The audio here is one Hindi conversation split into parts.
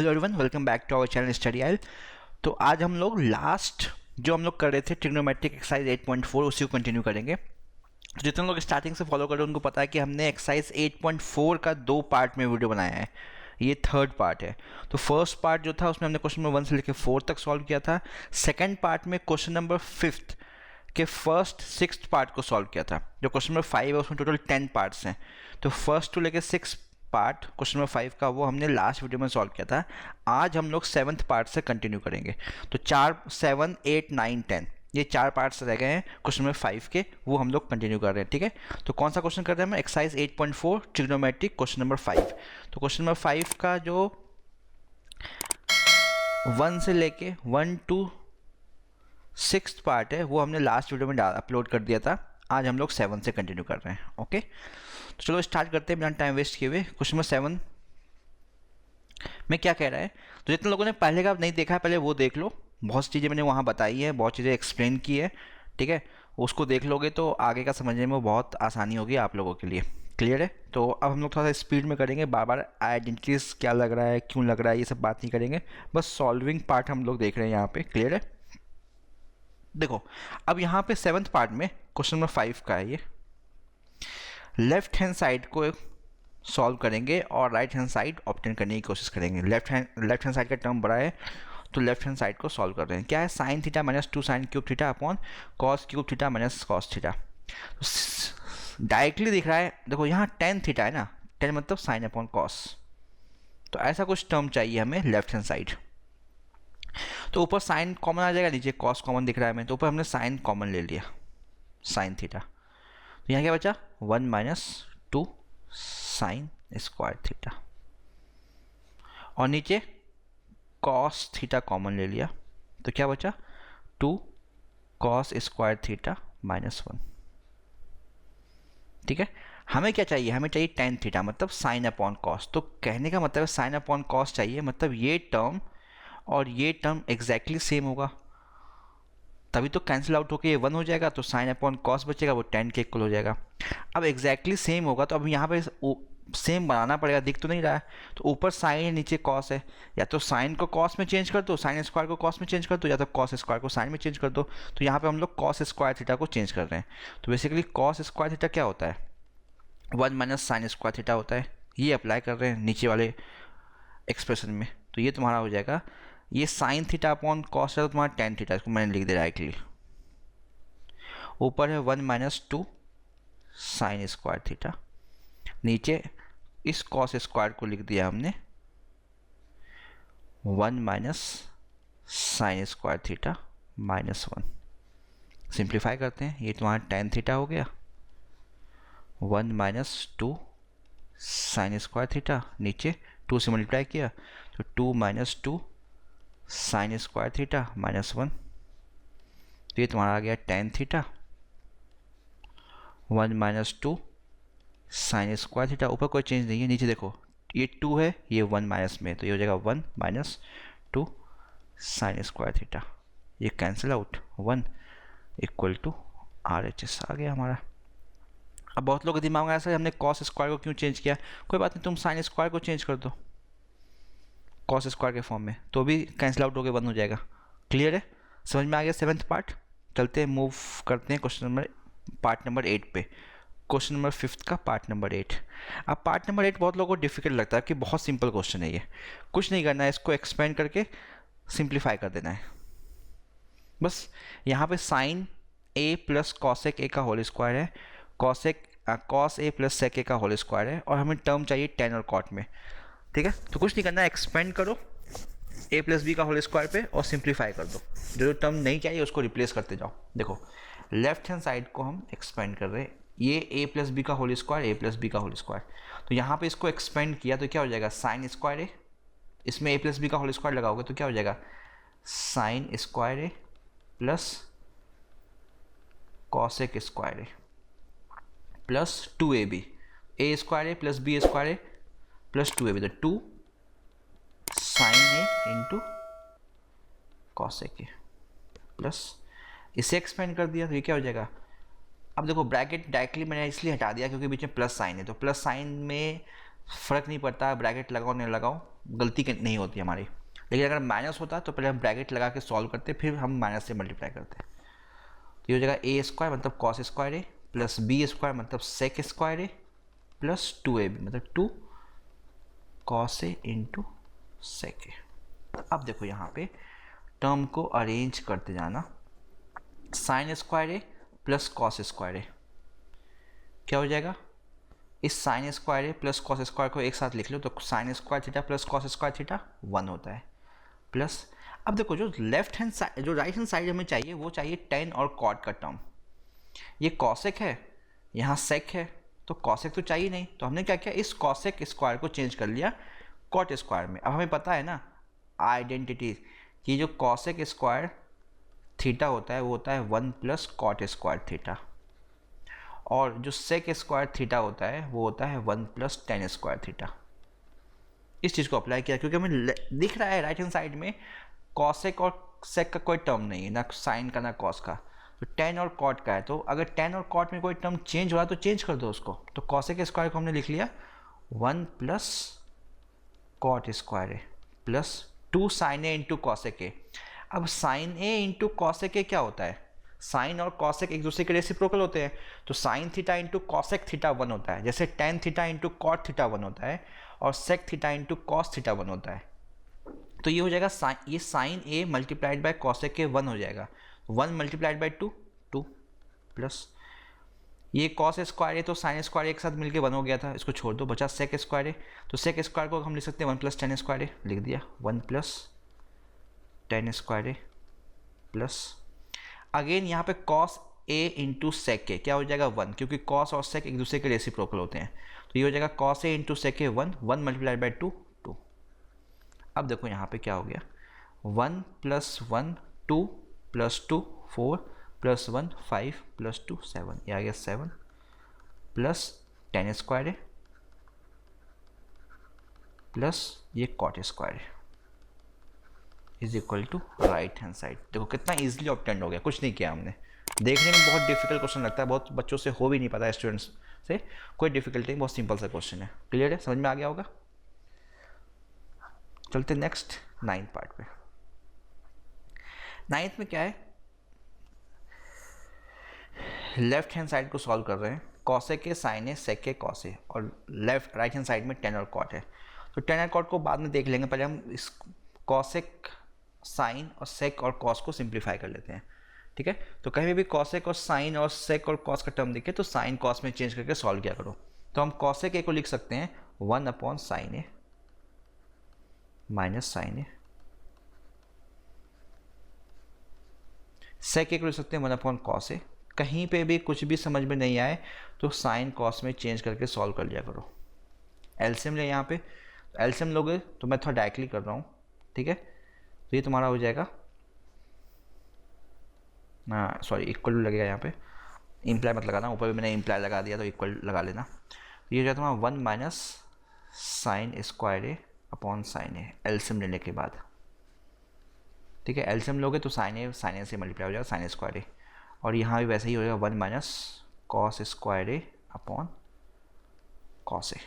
Hello everyone, welcome back to our channel study aisle. तो आज हम लोग लास्ट जो हम लोग कर रहे थे ट्रिग्नोमेट्रिक एक्सरसाइज 8.4 उसी को कंटिन्यू करेंगे। तो जितने लोग स्टार्टिंग से फॉलो कर रहे हैं उनको पता है कि हमने एक्सरसाइज 8.4 का 2 पार्ट में वीडियो बनाया है। ये थर्ड पार्ट है। तो फर्स्ट पार्ट जो था उसमें हमने क्वेश्चन नंबर 1 से लेकर 4 तक सॉल्व किया था। सेकेंड पार्ट में क्वेश्चन नंबर 5 के फर्स्ट 6 पार्ट को सॉल्व किया था। जो क्वेश्चन नंबर 5 है उसमें टोटल 10 पार्ट्स हैं। तो फर्स्ट टू लेकर 6 पार्ट क्वेश्चन नंबर 5 का वो हमने लास्ट वीडियो में सॉल्व किया था। आज हम लोग 7th पार्ट से कंटिन्यू करेंगे। तो 4, 7, 8, 9, 10 ये 4 पार्ट्स रह गए हैं क्वेश्चन नंबर 5 के, वो हम लोग कंटिन्यू कर रहे हैं। ठीक है, तो कौन सा क्वेश्चन कर रहे हैं हम? Exercise 8.4 trigonometric question number 5। तो क्वेश्चन नंबर 5 का जो 1 से लेके 1 to 6th पार्ट है वो हमने लास्ट वीडियो में अपलोड कर दिया था। आज हम लोग 7 से कंटिन्यू कर रहे हैं। ओके, तो चलो स्टार्ट करते हैं बिना टाइम वेस्ट किए हुए। क्वेश्चन नंबर 7 में क्या कह रहा है? तो जितने लोगों ने पहले का नहीं देखा है पहले वो देख लो। बहुत सी चीज़ें मैंने वहाँ बताई है, बहुत चीज़ें एक्सप्लेन की है। ठीक है, उसको देख लोगे तो आगे का समझने में बहुत आसानी होगी आप लोगों के लिए। क्लियर है? तो अब हम लोग थोड़ा सा स्पीड में करेंगे, बार बार आइडेंटिटीज क्या लग रहा है, क्यों लग रहा है, ये सब बात नहीं करेंगे। बस सॉल्विंग पार्ट हम लोग देख रहे हैं यहाँ पे। क्लियर है? देखो, अब यहाँ पे 7th पार्ट में क्वेश्चन नंबर 5 का है ये। लेफ्ट हैंड साइड को सॉल्व करेंगे और राइट हैंड साइड ऑब्टेन करने की कोशिश करेंगे। लेफ्ट हैंड साइड का टर्म बड़ा है तो लेफ्ट हैंड साइड को सॉल्व कर रहे हैं। क्या है? Sine theta minus 2 sine cube theta upon cos cube theta minus cos theta. Directly दिख रहा है, देखो यहाँ टेन थीटा है ना, टेन मतलब साइन अपॉन कॉस। तो ऐसा कुछ टर्म चाहिए हमें लेफ्ट हैंड साइड। तो ऊपर साइन कॉमन आ जाएगा, नीचे कॉस कॉमन दिख रहा है हमें, तो ऊपर हमने साइन कॉमन ले लिया, साइन थीटा। तो यहाँ क्या बचा? 1 माइनस 2 साइन स्क्वायर थीटा, और नीचे कॉस थीटा कॉमन ले लिया, तो क्या बचा? 2 कॉस स्क्वायर थीटा माइनस 1। ठीक है, हमें क्या चाहिए? हमें चाहिए टेन थीटा मतलब साइन अपॉन कॉस। तो कहने का मतलब है साइन अपॉन कॉस चाहिए, मतलब ये टर्म और ये टर्म एग्जैक्टली सेम होगा, तभी तो कैंसिल आउट होकर ये 1 हो जाएगा। तो साइन अपॉन कॉस बचेगा, वो 10 के इक्वल हो जाएगा। अब एग्जैक्टली सेम होगा तो अब यहाँ पे सेम बनाना पड़ेगा, दिख तो नहीं रहा है। तो ऊपर साइन है नीचे कॉस है, या तो साइन को कॉस में चेंज कर दो, साइन स्क्वायर को कॉस में चेंज कर दो, या तो कॉस स्क्वायर को साइन में चेंज कर दो। तो यहाँ पे हम लोग कॉस स्क्वायर थीटा को चेंज कर रहे हैं। तो बेसिकली कॉस स्क्वायर थीटा क्या होता है? 1 माइनस साइन स्क्वायर थीटा होता है। ये अप्लाई कर रहे हैं नीचे वाले एक्सप्रेशन में, तो ये तुम्हारा हो जाएगा, ये साइन थीटा अपॉन कॉस है तो तुम्हारा टेन थीटा, इसको मैंने लिख दिया डायरेक्टली। ऊपर है 1 माइनस 2 साइन स्क्वायर थीटा, नीचे इस कॉस स्क्वायर को लिख दिया हमने 1 minus sign square theta minus 1। Simplify करते हैं, ये तुम्हारा टेन थीटा हो गया, 1 माइनस 2 साइन स्क्वायर थीटा, नीचे 2 से मल्टीप्लाई किया तो 2 minus 2 sine square theta minus 1। तो ये तुम्हारा आ गया tan theta, 1 minus 2 sine square theta. ऊपर कोई चेंज नहीं है, नीचे देखो ये 2 है, ये 1 माइनस में, तो ये हो जाएगा 1 माइनस 2 साइन स्क्वायर थीटा। ये cancel out, 1 equal to RHS आ गया हमारा। अब बहुत लोगों के दिमाग में ऐसा है हमने कॉस स्क्वायर को क्यों चेंज किया? कोई बात नहीं, तुम साइन स्क्वायर को चेंज कर दो कॉस स्क्वायर के फॉर्म में, तो भी कैंसिल आउट होकर 1 हो जाएगा। क्लियर है? समझ में आ गया 7th पार्ट? चलते हैं, मूव करते हैं क्वेश्चन नंबर पार्ट नंबर 8 पे। क्वेश्चन नंबर 5 का पार्ट नंबर 8। अब पार्ट नंबर 8 बहुत लोगों को डिफिकल्ट लगता है कि बहुत सिंपल क्वेश्चन है ये, कुछ नहीं करना है, इसको एक्सपेंड करके सिंप्लीफाई कर देना है बस। यहाँ पे sine A plus cosec A का होल स्क्वायर है, cos A plus sec A का होल स्क्वायर है, और हमें टर्म चाहिए टेन और कॉट में। ठीक है, तो कुछ नहीं करना है, एक्सपेंड करो ए प्लस बी का होल स्क्वायर पे और सिंप्लीफाई कर दो। जो टर्म नहीं चाहिए उसको रिप्लेस करते जाओ। देखो लेफ्ट हैंड साइड को हम एक्सपेंड कर रहे हैं, ये ए प्लस बी का whole square, A plus B का होल स्क्वायर। तो यहाँ पे इसको एक्सपेंड किया तो क्या हो जाएगा? साइन स्क्वायर ए, इसमें ए प्लस बी का होल स्क्वायर लगाओगे तो क्या हो जाएगा? Sine square A plus cosec square A plus 2ab, A square A plus B square A plus 2ab, तो 2 sine A into cosec A plus इसे एक्सपेंड कर दिया तो ये क्या हो जाएगा? अब देखो ब्रैकेट डायरेक्टली मैंने इसलिए हटा दिया क्योंकि बीच में प्लस साइन है, तो प्लस साइन में फ़र्क नहीं पड़ता ब्रैकेट लगाओ नहीं लगाओ, गलती नहीं होती हमारी। लेकिन अगर माइनस होता तो पहले हम ब्रैकेट लगा के सॉल्व करते, फिर हम माइनस से मल्टीप्लाई करते। तो ये हो जाएगा ए स्क्वायर मतलब cos square A plus B square मतलब sec square A plus 2ab मतलब 2 कॉस ए इंटू सेक ए। अब देखो यहाँ पे टर्म को अरेंज करते जाना, sign square A plus cos square ए क्या हो जाएगा, इस sign square A plus cos square को एक साथ लिख लो तो sign square theta plus cos square theta 1 होता है प्लस। अब देखो जो लेफ्ट हैंड साइड जो राइट हैंड साइड हमें चाहिए वो चाहिए टेन और कॉट का टर्म। ये कॉसेक है, यहाँ सेक है, तो कॉसेक तो चाहिए नहीं, तो हमने क्या किया, इस कॉसेक स्क्वायर को चेंज कर लिया कॉट स्क्वायर में। अब हमें पता है ना आइडेंटिटी कि जो कॉसेक स्क्वायर थीटा होता है वो होता है 1 प्लस कॉट स्क्वायर थीटा, और जो सेक स्क्वायर थीटा होता है वो होता है 1 प्लस टेन स्क्वायर थीटा। इस चीज़ को अप्लाई किया क्योंकि हमें दिख रहा है राइट हैंड साइड में कॉसेक और सेक का कोई टर्म नहीं है, ना साइन का ना कॉस का, तो टेन और कॉट का है। तो अगर टेन और कॉट में कोई टर्म चेंज हो रहा है तो चेंज कर दो उसको। तो कॉसेक स्क्वायर को हमने लिख लिया 1 plus cot square A plus 2 sine A into cosec A. अब sine A into cosec A क्या होता है, साइन और कॉसेक एक दूसरे के रेसिप्रोकल होते हैं, तो sine theta into cosec theta 1 होता है, जैसे tan theta into cot theta 1 होता है और sec theta into cos theta 1 होता है। तो ये हो जाएगा ये sine A multiplied by cosec के 1 हो जाएगा, 1 मल्टीप्लाइड बाय 2 2 प्लस ये कॉस स्क्वायर है तो साइन स्क्वायर एक साथ मिलके 1 हो गया था, इसको छोड़ दो, बचा सेक स्क्वायर है। तो सेक स्क्वायर को हम लिख सकते हैं 1 प्लस टेन स्क्वायर है, लिख दिया 1 प्लस टेन स्क्वायर है प्लस अगेन यहाँ पे कॉस ए इंटू सेक के क्या हो जाएगा 1, क्योंकि कॉस और सेक एक दूसरे के रेसिप्रोकल होते हैं। तो ये हो जाएगा कॉस ए इंटू सेक के 1 मल्टीप्लाइड बाई 2 2। अब देखो यहाँ पे क्या हो गया 1 प्लस 1 2 प्लस 2 4 प्लस 1 5 प्लस 2 7, ये आ गया 7 प्लस टेन स्क्वायर है प्लस ये कॉट स्क्वायर है is equal to right hand side. देखो कितना इजीली ऑब्टेंड हो गया, कुछ नहीं किया हमने। देखने में बहुत डिफिकल्ट क्वेश्चन लगता है, बहुत बच्चों से हो भी नहीं पाता है, स्टूडेंट्स से कोई डिफिकल्टी नहीं, बहुत सिंपल सा क्वेश्चन है। क्लियर है, समझ में आ गया होगा। चलते नेक्स्ट 9th पार्ट पे। 9th में क्या है, लेफ्ट हैंड साइड को सॉल्व कर रहे हैं, कॉसेक के साइन है सेक के कॉस है, और लेफ्ट राइट हैंड साइड में टेन और कॉट है। तो टेन और कॉट को बाद में देख लेंगे, पहले हम इस कॉसेक साइन और सेक और कॉस को सिंप्लीफाई कर लेते हैं। ठीक है, तो कहीं भी कॉसेक और साइन और सेक और कॉस का टर्म दिखे तो साइन कॉस में चेंज करके सॉल्व किया करो। तो हम कॉसेक ए को लिख सकते हैं 1 upon sine A minus sine ए, सेक ए को लिख सकते हैं 1 अपॉन कॉस ए। कहीं पे भी कुछ भी समझ में नहीं आए तो साइन कॉस में चेंज करके सॉल्व कर लिया करो। एलसीएम ले यहाँ पे, एलसीएम लोगे तो मैं थोड़ा डायरेक्टली कर रहा हूँ। ठीक है, तो ये तुम्हारा हो जाएगा, हाँ सॉरी इक्वल टू लगेगा यहाँ पे, इम्प्लाई मत लगाना, ऊपर भी मैंने इम्प्लाई लगा दिया तो इक्वल लगा लेना। तो ये हो जाएगा तुम्हारा 1 minus sign square A upon sine A, LCM लेने के बाद। ठीक है, एलसीएम लोगे तो साइन ए से मल्टीप्लाई हो जाएगा साइन स्क्वायर ए, और यहाँ भी वैसे ही हो जाएगा 1 minus cos square A upon cos A.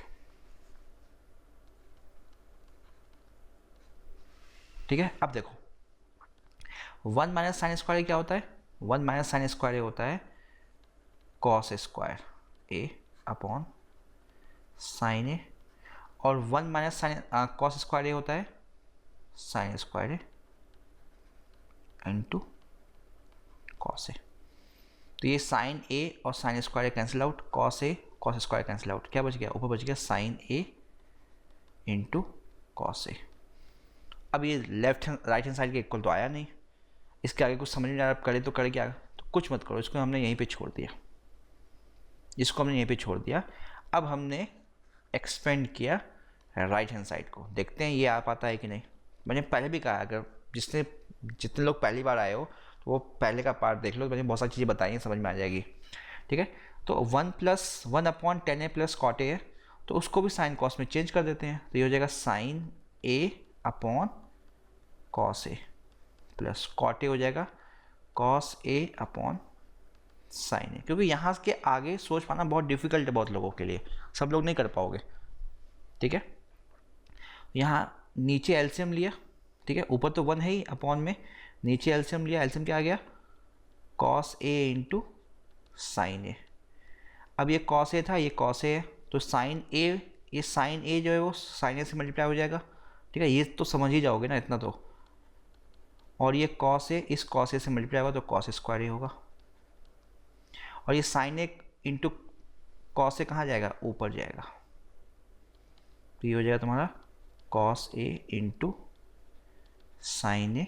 ठीक है, अब देखो 1 माइनस साइन स्क्वायर क्या होता है, 1 माइनस साइन स्क्वायर होता है cos square A upon sine A, और 1 minus sine cos square A होता है sine square A into cos A. तो ये साइन ए और sine square cancel out, cos A cos square cancel out, क्या बच गया, ऊपर बच गया sine A into cos A. अब ये left hand right hand side के इक्वल तो आया नहीं, इसके आगे कुछ समझ नहीं आ रहा, करे तो करे क्या, तो कुछ मत करो, इसको हमने यहीं पे छोड़ दिया, इसको हमने यहीं पे छोड़ दिया। अब हमने एक्सपेंड किया राइट हैंड साइड को, देखते हैं ये आ पाता है कि नहीं। मैंने पहले भी कहा अगर जितने लोग पहली बार आए हो तो वो पहले का पार्ट देख लो, मैंने बहुत सारी चीज़ें बताई हैं, समझ में आ जाएगी। ठीक है, तो 1 plus 1 upon tan A plus cot A है, तो उसको भी साइन कॉस में चेंज कर देते हैं, तो ये हो जाएगा sine A upon cos A plus cot A हो जाएगा cos A upon sine A. क्योंकि यहाँ के आगे सोच पाना बहुत डिफिकल्ट है बहुत लोगों के लिए, सब लोग नहीं कर पाओगे। ठीक है, यहाँ नीचे एलसीएम लिया, ठीक है, ऊपर तो 1 है ही अपॉन में, नीचे एलसीएम लिया, एलसीएम क्या आ गया कॉस ए इंटू साइन ए। अब ये कॉस ए था, ये कॉस ए है, तो साइन ए, ये साइन ए जो है वो साइन ए से मल्टीप्लाई हो जाएगा, ठीक है, ये तो समझ ही जाओगे ना इतना तो। और ये कॉस ए इस कॉस ए से मल्टीप्लाई होगा तो कॉस स्क्वायर ही होगा, और ये साइन ए इंटू कॉस ए कहाँ जाएगा, ऊपर जाएगा, तो ये हो जाएगा तुम्हारा cos A into sine A,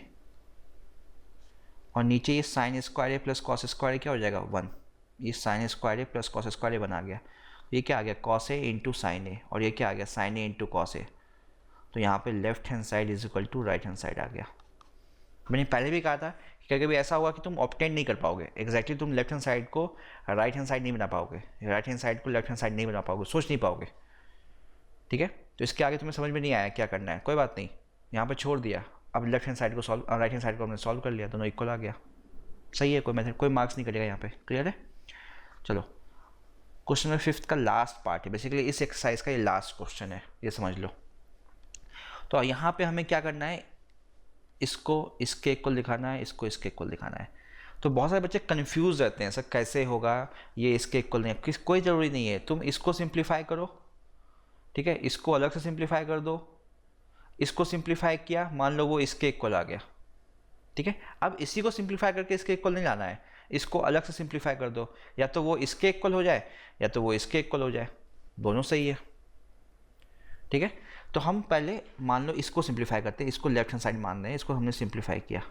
और नीचे ये sign square A plus cos square क्या हो जाएगा 1, ये sign square A plus cos square ए बना गया, ये क्या आ गया cos A into sine A, और ये क्या आ गया sine A into cos A, तो यहाँ पे left hand side is equal to right hand side आ गया। मैंने पहले भी कहा था कि कभी कभी ऐसा हुआ कि तुम ऑब्टेन नहीं कर पाओगे एग्जैक्टली, तुम लेफ्ट हैंड साइड को राइट हैंड साइड नहीं बना पाओगे, राइट हैंड साइड को लेफ्ट हैंड साइड नहीं बना पाओगे, सोच नहीं पाओगे, ठीक है। तो इसके आगे तुम्हें समझ में नहीं आया क्या करना है, कोई बात नहीं, यहाँ पे छोड़ दिया, अब लेफ्ट हैंड साइड को सॉल्व, राइट हैंड साइड को हमने सॉल्व कर लिया, दोनों इक्वल आ गया, सही है, कोई मेथड, कोई मार्क्स नहीं कटेगा यहाँ पे, क्लियर है। चलो क्वेश्चन नंबर 5 का लास्ट पार्ट है, बेसिकली इस एक्सरसाइज का ये लास्ट क्वेश्चन है, ये समझ लो। तो यहाँ पे हमें क्या करना है, इसको इसके इक्वल दिखाना है, इसको इसके इक्वल दिखाना है। तो बहुत सारे बच्चे कंफ्यूज रहते हैं, सर कैसे होगा, ये इसके इक्वल नहीं है, कोई ज़रूरी नहीं है, तुम इसको सिंप्लीफाई करो, ठीक है, इसको अलग से सिंप्लीफाई कर दो, इसको सिंप्लीफाई किया, मान लो वो इसके इक्वल आ गया, ठीक है। अब इसी को सिंप्लीफाई करके इसके इक्वल नहीं लाना है, इसको अलग से सिंप्लीफाई कर दो, या तो वो इसके इक्वल हो जाए या तो वो इसके इक्वल हो जाए, दोनों सही है, ठीक है। तो हम पहले मान लो इसको सिंप्लीफाई करते हैं, इसको लेफ्ट हैंड साइड मान रहे हैं, इसको हमने सिंप्लीफाई किया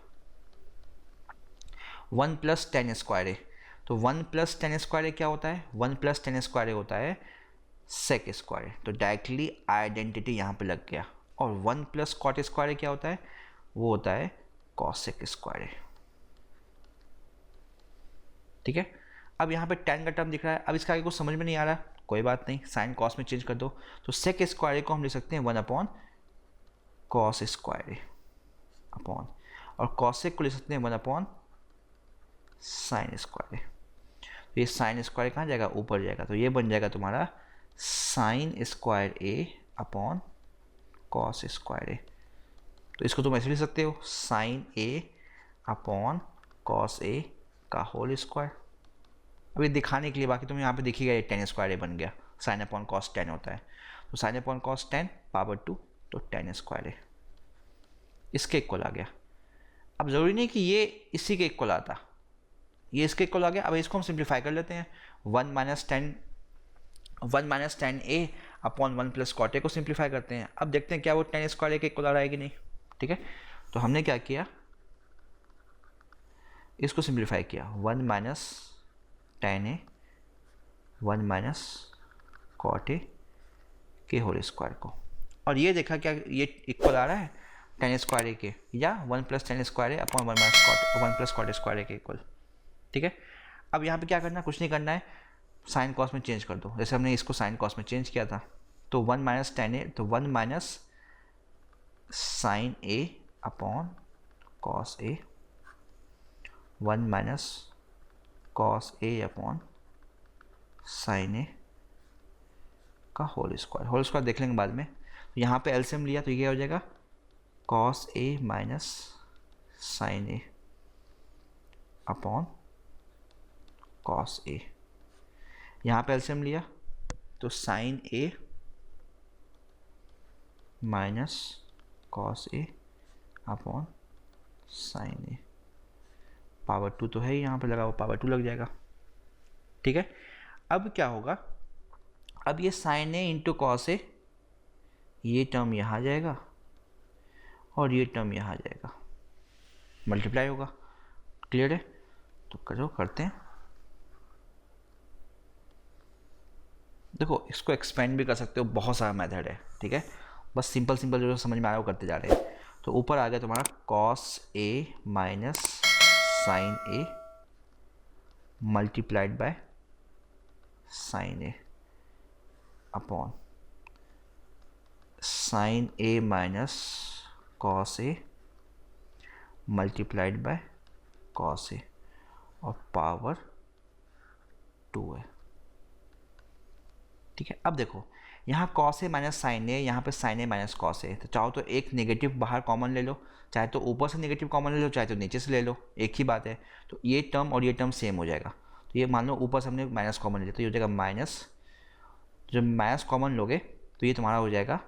1 प्लस टेन स्क्वायर ए, तो 1 प्लस टेन स्क्वायर ए क्या होता है, 1 प्लस टेन स्क्वायर ए होता है सेक स्क्वायर, तो डायरेक्टली आइडेंटिटी यहाँ पे लग गया। और 1 प्लस कॉट स्क्वायर ए क्या होता है, वो होता है कॉसेक स्क्वायर ए, ठीक है। अब यहाँ पे टेन का टर्म दिख रहा है, अब इसका आगे कुछ समझ में नहीं आ रहा, कोई बात नहीं, साइन कॉस में चेंज कर दो, तो सेक स्क्वायर को हम लिख सकते हैं 1 अपॉन कॉस स्क्वायर अपॉन, और कॉसेक को लिख सकते हैं 1 अपॉन साइन स्क्वायर। तो ये साइन स्क्वायर कहाँ जाएगा, ऊपर जाएगा, तो ये बन जाएगा तुम्हारा sign square A upon cos square ए। तो इसको तुम ऐसे लिख सकते हो साइन ए अपॉन कॉस ए का होल स्क्वायर। अभी दिखाने के लिए, बाकी तुम यहाँ पे देखिएगा ये टेन स्क्वायर ए बन गया, साइन अपॉन कॉस 10 होता है, तो साइन अपॉन कॉस 10 पावर 2, तो टेन स्क्वायर ए इसके इक्वल आ गया। अब ज़रूरी नहीं कि ये इसी के इक्वल आता, ये इसके इक्वल आ गया। अब इसको हम सिंप्लीफाई कर लेते हैं, 1 minus tan A upon 1 plus cot A को सिंप्लीफाई करते हैं। अब देखते हैं क्या वो टेन स्क्वायर ए के इक्वल आ रहा है कि नहीं, ठीक है। तो हमने क्या किया, इसको सिंप्लीफाई किया 1 minus tan A 1 minus cot A के होल स्क्वायर को, और ये देखा क्या ये इक्वल आ रहा है टेन स्क्वायर ए के, या 1 plus tan square A upon 1 plus cot square ए के इक्वल, ठीक है। अब यहाँ पे क्या करना है, कुछ नहीं करना है, साइन कॉस में चेंज कर दो, जैसे हमने इसको साइन कॉस में चेंज किया था, तो 1 माइनस टेन ए, तो 1 minus sine A upon cos A, 1 minus cos A upon sine ए का होल स्क्वायर देख लेंगे बाद में। तो यहाँ पे एलसीएम लिया तो ये हो जाएगा cos A minus sine A upon cos ए, यहाँ पे एलसीएम लिया तो sign A minus cos A upon sine A, power 2 तो है ही यहाँ पे लगा, वो पावर 2 लग जाएगा, ठीक है। अब क्या होगा, अब ये साइन ए इंटू कॉस ए, ये टर्म यहाँ जाएगा और ये टर्म यहाँ जाएगा, मल्टीप्लाई होगा, क्लियर है। तो करो, करते हैं, देखो इसको एक्सपेंड भी कर सकते हो, बहुत सारा मेथड है, ठीक है, बस सिंपल जो समझ में आया वो करते जा रहे हैं। तो ऊपर आ गया तुम्हारा cos A minus sine A multiplied by sine A upon sine A minus cos A multiplied by cos A, और पावर 2 है, ठीक है। अब देखो यहाँ cos A minus sine A, यहाँ पे sine A minus cos A, तो चाहो तो एक नेगेटिव बाहर कॉमन ले लो, चाहे तो ऊपर से नेगेटिव कॉमन ले लो, चाहे तो नीचे से ले लो, एक ही बात है। तो ये टर्म और ये टर्म सेम हो जाएगा। तो ये मान लो ऊपर से हमने माइनस कॉमन ले लिया, तो ये हो जाएगा माइनस, जब माइनस कॉमन लोगे तो ये तुम्हारा हो जाएगा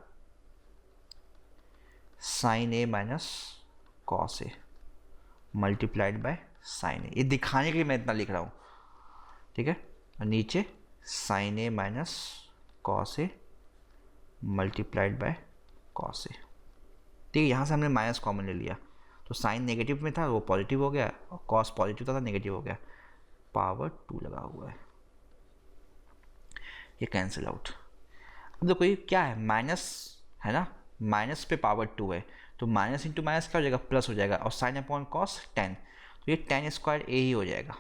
sine A minus cos A multiplied by sine A. ये दिखाने के लिए मैं इतना लिख रहा हूँ, ठीक है। और नीचे sine A minus cos A multiplied by cos A, ठीक है। यहाँ से हमने माइनस कॉमन ले लिया, तो साइन नेगेटिव में था वो पॉजिटिव हो गया, और कॉस पॉजिटिव था नेगेटिव हो गया, पावर 2 लगा हुआ है, ये कैंसिल आउट। अब देखो ये क्या है, माइनस है ना, माइनस पे पावर 2 है, तो माइनस इंटू माइनस क्या हो जाएगा, प्लस हो जाएगा, और साइन अपॉन कॉस 10, तो ये 10 स्क्वायर ए ही हो जाएगा,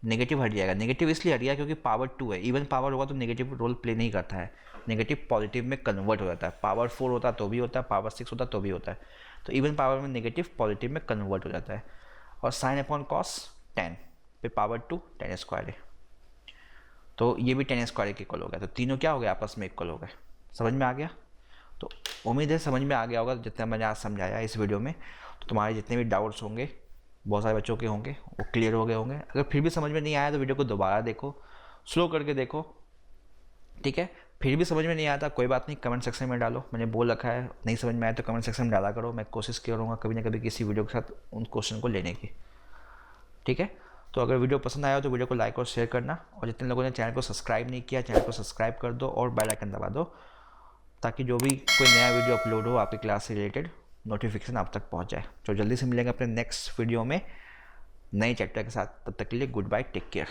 नेगेटिव हट जाएगा। नेगेटिव इसलिए हट गया क्योंकि पावर 2 है, इवन पावर होगा तो नेगेटिव रोल प्ले नहीं करता है, नेगेटिव पॉजिटिव में कन्वर्ट हो जाता है, पावर 4 होता तो भी होता है, पावर 6 होता तो भी होता है, तो इवन पावर में नेगेटिव पॉजिटिव में कन्वर्ट हो जाता है। और साइन अपॉन कॉस 10 पे पावर 2 10 स्क्वायर है, तो ये भी 10 स्क्वायर के इक्वल हो गया, तो तीनों क्या हो गए, आपस में इक्वल हो गए। समझ में आ गया? तो उम्मीद है समझ में आ गया होगा जितना मैंने आज समझाया इस वीडियो में। तो तुम्हारे जितने भी डाउट्स होंगे, बहुत सारे बच्चों के होंगे, वो क्लियर हो गए होंगे। अगर फिर भी समझ में नहीं आया तो वीडियो को दोबारा देखो, स्लो करके देखो, ठीक है। फिर भी समझ में नहीं आता कोई बात नहीं, कमेंट सेक्शन में डालो, मैंने बोल रखा है नहीं समझ में आया तो कमेंट सेक्शन में डाला करो, मैं कोशिश करूँगा कभी ना कभी किसी वीडियो के साथ उन क्वेश्चन को लेने की, ठीक है। तो अगर वीडियो पसंद आया हो तो वीडियो को लाइक और शेयर करना, और जितने लोगों ने चैनल को सब्सक्राइब नहीं किया चैनल को सब्सक्राइब कर दो और बेल आइकन दबा दो, ताकि जो भी कोई नया वीडियो अपलोड हो आपकी क्लास से रिलेटेड नोटिफिकेशन आप तक पहुंच जाए। तो जल्दी से मिलेंगे अपने नेक्स्ट वीडियो में नए चैप्टर के साथ, तब तक के लिए गुड बाय, टेक केयर।